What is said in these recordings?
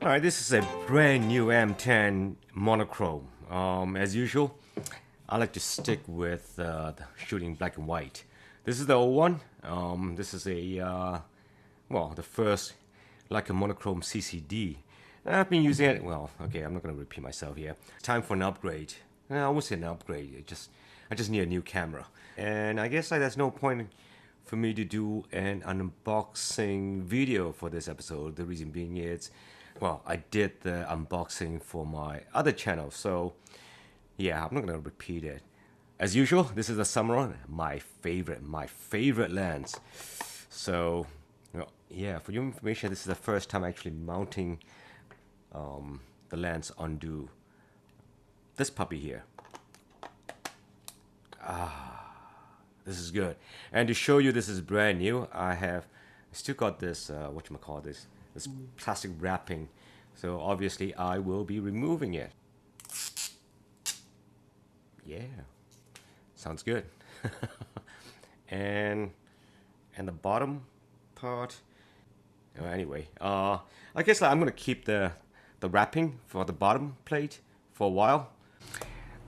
Alright, this is a brand new M10 Monochrom. As usual, I like to stick with shooting black and white. This is the old one. This is the first Leica Monochrom CCD. I've been using it, okay, I'm not going to repeat myself here. It's time for an upgrade. I won't say an upgrade, I just need a new camera. And I guess there's no point for me to do an unboxing video for this episode. The reason being is, I did the unboxing for my other channel, so yeah, I'm not gonna repeat it. As usual, this is the Summer, my favorite lens. So, yeah, for your information, this is the first time actually mounting the lens onto this puppy here. This is good. And to show you this is brand new, I still got this, this plastic wrapping. So obviously I will be removing it. Yeah, sounds good. and the bottom part, anyway, I guess I'm gonna keep the wrapping for the bottom plate for a while.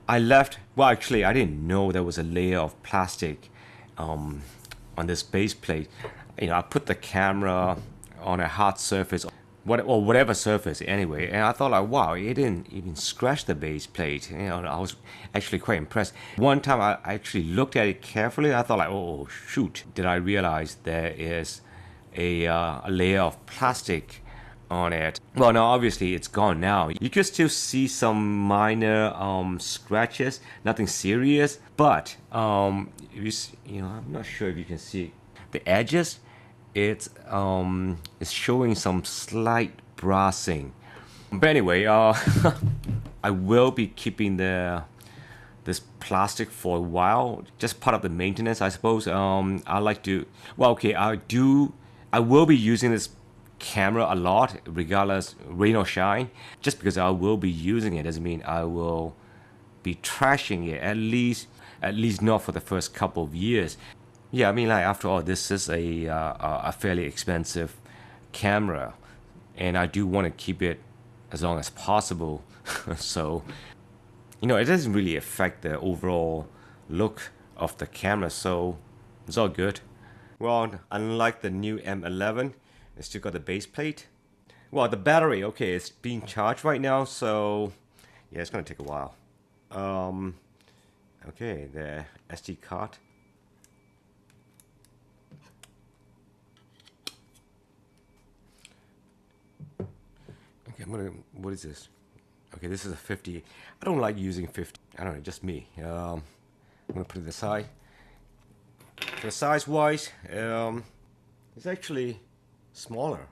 Actually, I didn't know there was a layer of plastic on this base plate. I put the camera on a hard surface, or whatever surface anyway, and I thought like, wow, it didn't even scratch the base plate. I was actually quite impressed. One time I actually looked at it carefully, I thought like, oh shoot, did I realize there is a layer of plastic on it. Well, now obviously it's gone now. You can still see some minor scratches, nothing serious, but I'm not sure if you can see the edges. It's showing some slight brassing. But anyway, I will be keeping this plastic for a while, just part of the maintenance, I suppose. I like to, I will be using this camera a lot, regardless rain or shine. Just because I will be using it doesn't mean I will be trashing it, at least not for the first couple of years. Yeah, I mean, like, after all, this is a fairly expensive camera, and I do want to keep it as long as possible. So, it doesn't really affect the overall look of the camera, so it's all good. Well, unlike the new M11, it's still got the base plate. Well, the battery, okay, it's being charged right now, so yeah, it's gonna take a while. Okay, the SD card. Okay, what is this? Okay, this is a 50. I don't like using 50. I don't know, just me. I'm gonna put it aside. For size-wise, it's actually smaller.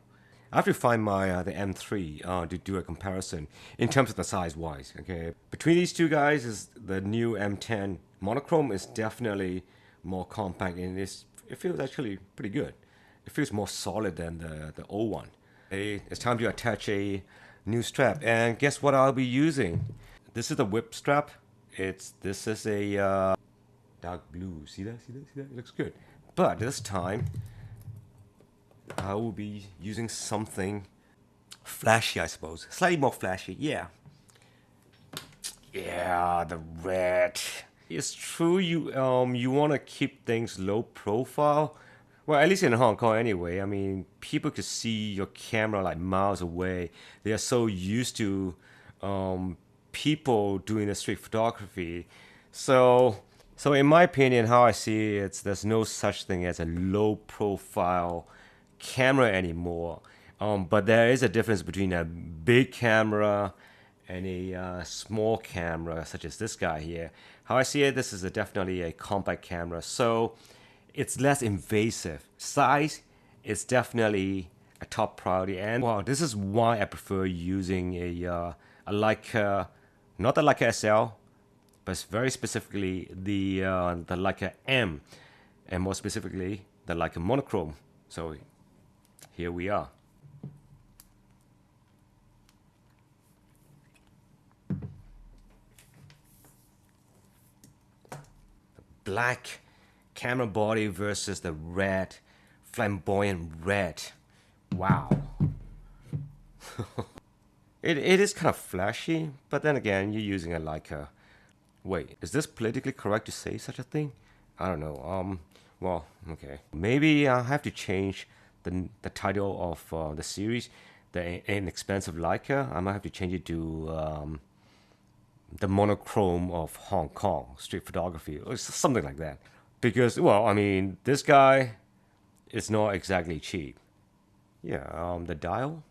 I have to find my the M3 to do a comparison in terms of the size-wise. Okay, between these two guys, is the new M10 Monochrom is definitely more compact, and it feels actually pretty good. It feels more solid than the old one. It's time to attach a new strap, and guess what I'll be using? This is the whip strap. This is a dark blue. See that? It looks good. But this time, I will be using something flashy, I suppose. Slightly more flashy, yeah. Yeah, the red. It's true you want to keep things low profile. Well, at least in Hong Kong anyway. I mean, people could see your camera like miles away. They are so used to people doing the street photography. So in my opinion, how I see it, there's no such thing as a low profile camera anymore. But there is a difference between a big camera and a small camera, such as this guy here. How I see it, this is definitely a compact camera, so it's less invasive. Size is definitely a top priority, and this is why I prefer using a Leica, not the Leica SL, but very specifically the Leica M, and more specifically the Leica Monochrom. So here we are. The black camera body versus the red, flamboyant red. Wow. It is kind of flashy, but then again, you're using a Leica. Wait, is this politically correct to say such a thing? I don't know. Well, okay. Maybe I have to change the title of the series, the inexpensive Leica. I might have to change it to the monochrome of Hong Kong street photography or something like that. Because, well, I mean, this guy is not exactly cheap. Yeah, the dial.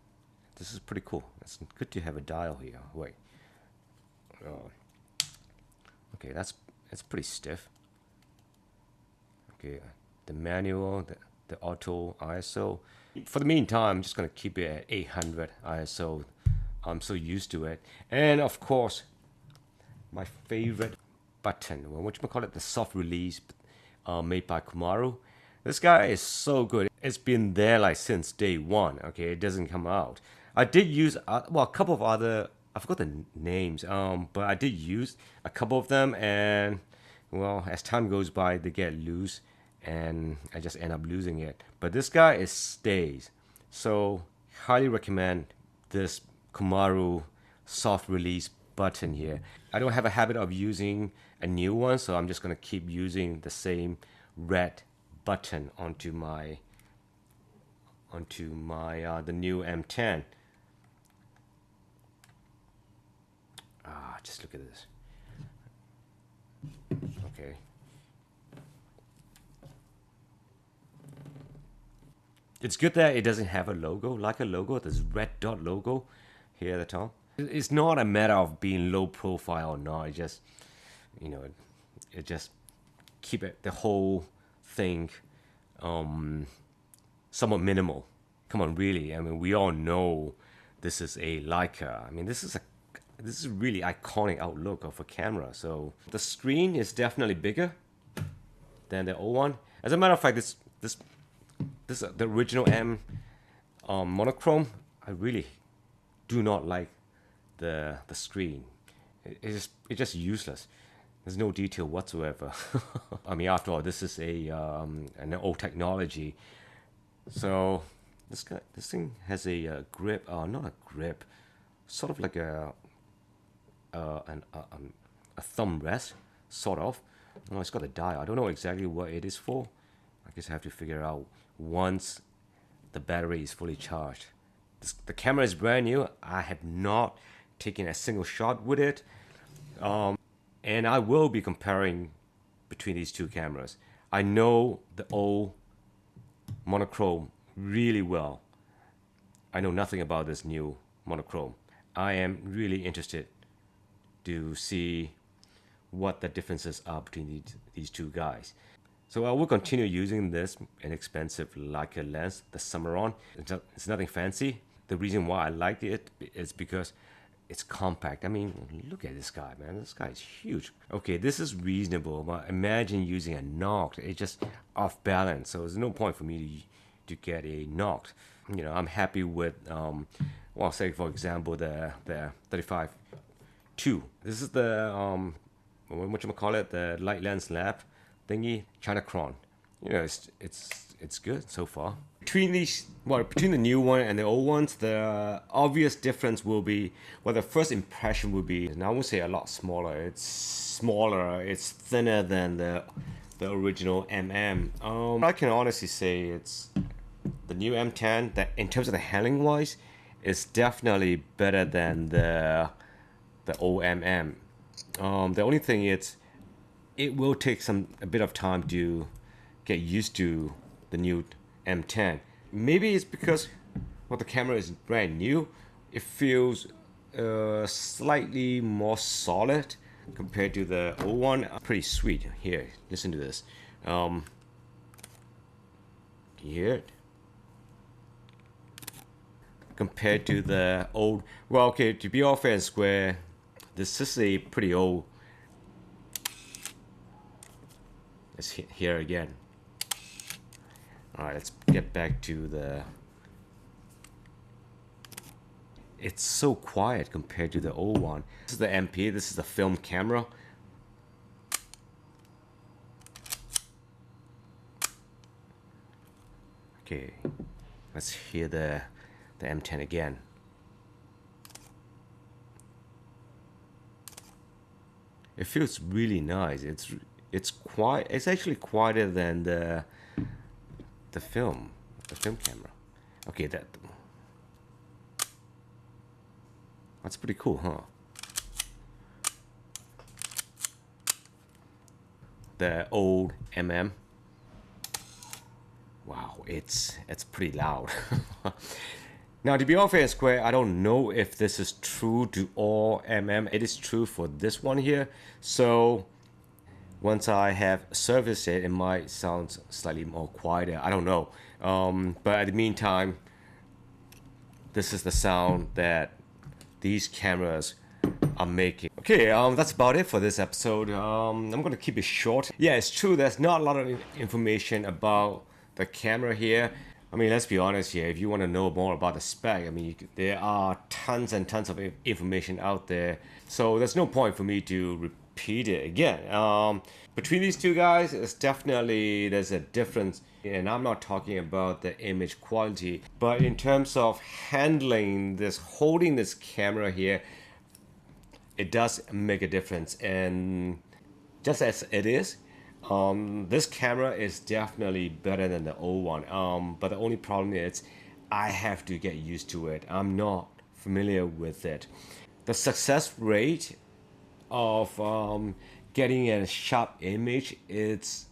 This is pretty cool. It's good to have a dial here. Wait. Okay, that's pretty stiff. Okay, the manual, the auto ISO. For the meantime, I'm just gonna keep it at 800 ISO. I'm so used to it. And of course, my favorite button, well, what you call it, the soft release made by Komaru. This guy is so good. It's been there like since day one. Okay, it doesn't come out. I did use well, a couple of other, I forgot the names, but I did use a couple of them, and well, as time goes by, they get loose, and I just end up losing it. But this guy is stays, so highly recommend this Komaru soft release button here. I don't have a habit of using a new one, so I'm just gonna keep using the same red button onto my the new M10. Just look at this. Okay. It's good that it doesn't have a logo, like a logo, this red dot logo here at the top. It's not a matter of being low profile or not. It just, you know, it just keep it the whole thing somewhat minimal. Come on, really. I mean, we all know this is a Leica. I mean, this is a really iconic outlook of a camera. So the screen is definitely bigger than the old one. As a matter of fact, this the original M monochrome. I really do not like the screen. It's just useless. There's no detail whatsoever. I mean, after all, this is an old technology. So this thing has a grip, not a grip, sort of like a thumb rest, sort of. No, it's got a dial. I don't know exactly what it is for. I guess I have to figure out once the battery is fully charged. The camera is brand new. I have not taken a single shot with it. And I will be comparing between these two cameras. I know the old monochrome really well. I know nothing about this new monochrome. I am really interested to see what the differences are between these two guys. So I will continue using this inexpensive Leica lens, the Summeron. It's nothing fancy. The reason why I like it is because it's compact. I mean, look at this guy, man. This guy is huge. Okay, this is reasonable, but imagine using a Noct. It's just off balance, so there's no point for me to get a Noct. You know, I'm happy with, well, say for example, the 35-2. This is the whatchamacallit, the light lens lab thingy, Chinachron. You know, it's good so far. Between the new one and the old ones, the obvious difference will be, well, the first impression will be, and I won't say a lot smaller. It's smaller. It's thinner than the original MM. I can honestly say it's the new M10 that, in terms of the handling wise, is definitely better than the old MM. The only thing is, it will take a bit of time to get used to the new M10. Maybe it's because, well, the camera is brand new. It feels slightly more solid compared to the old one. Pretty sweet. Here, listen to this. You hear it? Compared to the old, well, okay, to be all fair and square, this is a pretty old. Let's hit here again. All right, let's get back to the. It's so quiet compared to the old one. This is the MP. This is the film camera. Okay, let's hear the M10 again. It feels really nice. It's actually quieter than the film camera. Okay, that's pretty cool, huh? The old MM. Wow, it's pretty loud. Now, to be all fair and square, I don't know if this is true to all MM. It is true for this one here. So once I have serviced it, it might sound slightly more quieter. I don't know. But in the meantime, this is the sound that these cameras are making. Okay, that's about it for this episode. I'm gonna keep it short. Yeah, it's true. There's not a lot of information about the camera here. I mean, let's be honest here. If you want to know more about the spec, I mean, there are tons and tons of information out there. So there's no point for me to repeat it again. Between these two guys, there's a difference. And I'm not talking about the image quality, but in terms of holding this camera here, it does make a difference. And just as it is, this camera is definitely better than the old one. But the only problem is I have to get used to it. I'm not familiar with it. The success rate of getting a sharp image, it's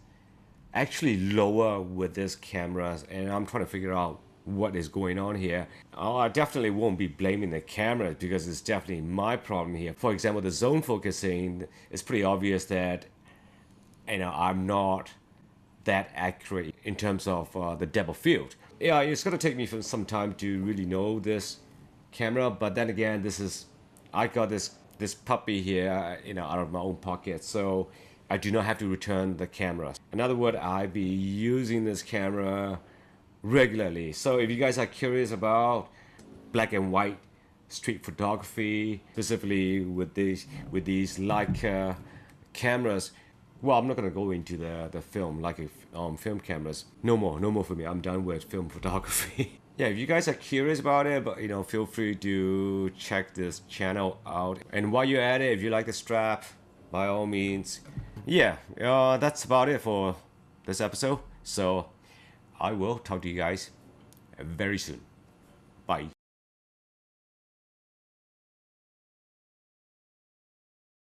actually lower with this camera, and I'm trying to figure out what is going on here. I definitely won't be blaming the camera because it's definitely my problem here. For example, the zone focusing, it's pretty obvious that I'm not that accurate in terms of the depth of field. Yeah, it's gonna take me some time to really know this camera, but then again, I got this puppy here, out of my own pocket, so I do not have to return the camera. In other words, I be using this camera regularly. So if you guys are curious about black and white street photography, specifically with these Leica cameras, well, I'm not gonna go into the film film cameras. No more for me. I'm done with film photography. Yeah, if you guys are curious about it, but feel free to check this channel out. And while you're at it, if you like the strap, by all means. Yeah, that's about it for this episode. So I will talk to you guys very soon. Bye.